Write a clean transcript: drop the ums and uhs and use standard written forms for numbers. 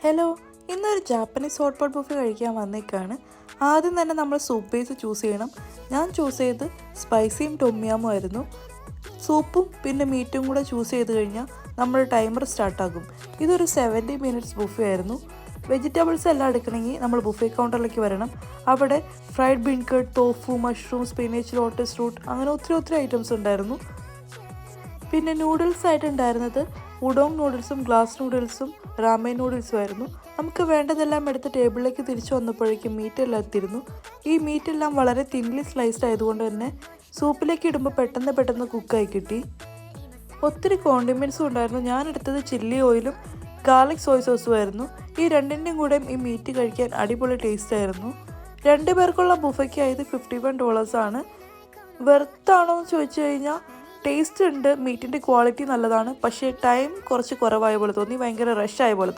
Hello, ഇന്നൊരു Japanese hot pot buffet കഴിക്കാൻ വന്നേക്കാണ്. ആദ്യം തന്നെ നമ്മൾ സൂപ്പ് ബേസ് ചൂസ് ചെയ്യണം. ഞാൻ ചൂസ് ചെയ്ത് സ്പൈസിയും ടൊമ്യാമും ആയിരുന്നു. സൂപ്പും പിന്നെ മീറ്റും കൂടെ ചൂസ് ചെയ്ത് കഴിഞ്ഞാൽ നമ്മുടെ ടൈമർ സ്റ്റാർട്ടാകും. ഇതൊരു 70 മിനിറ്റ്സ് ബുഫേ ആയിരുന്നു. വെജിറ്റബിൾസ് എല്ലാം എടുക്കണമെങ്കിൽ നമ്മൾ ബുഫേ കൗണ്ടറിലേക്ക് വരണം. അവിടെ fried bean curd, tofu, mushroom, spinach, lotus root അങ്ങനെ ഒത്തിരി ഐറ്റംസ് ഉണ്ടായിരുന്നു. പിന്നെ നൂഡിൽസ് ആയിട്ടുണ്ടായിരുന്നത് ഉഡോങ് നൂഡിൽസും ഗ്ലാസ് നൂഡിൽസും റാമൻ നൂഡിൽസും ആയിരുന്നു. നമുക്ക് വേണ്ടതെല്ലാം എടുത്ത് ടേബിളിലേക്ക് തിരിച്ചു വന്നപ്പോഴേക്കും മീറ്റെല്ലാം എത്തിയിരുന്നു. ഈ മീറ്റെല്ലാം വളരെ തിൻലി സ്ലൈസ്ഡ് ആയതുകൊണ്ട് തന്നെ സൂപ്പിലേക്ക് ഇടുമ്പോൾ പെട്ടെന്ന് കുക്കായി കിട്ടി. ഒത്തിരി കോണ്ടിമെൻറ്റ്സും ഉണ്ടായിരുന്നു. ഞാനെടുത്തത് ചില്ലി ഓയിലും ഗാർലിക് സോയ് സോസും ആയിരുന്നു. ഈ രണ്ടിൻ്റെയും കൂടെയും ഈ മീറ്റ് കഴിക്കാൻ അടിപൊളി ടേസ്റ്റ് ആയിരുന്നു. 2 പേർക്കുള്ള ബുഫയ്ക്കായത് $51 ആണ്. വെർത്താണോ എന്ന് ചോദിച്ചു കഴിഞ്ഞാൽ ടേസ്റ്റ് ഉണ്ട്, മീറ്റിൻ്റെ ക്വാളിറ്റി നല്ലതാണ്. പക്ഷേ ടൈം കുറച്ച് കുറവായ പോലെ തോന്നി, ഭയങ്കര റഷ് ആയ പോലെ തോന്നി.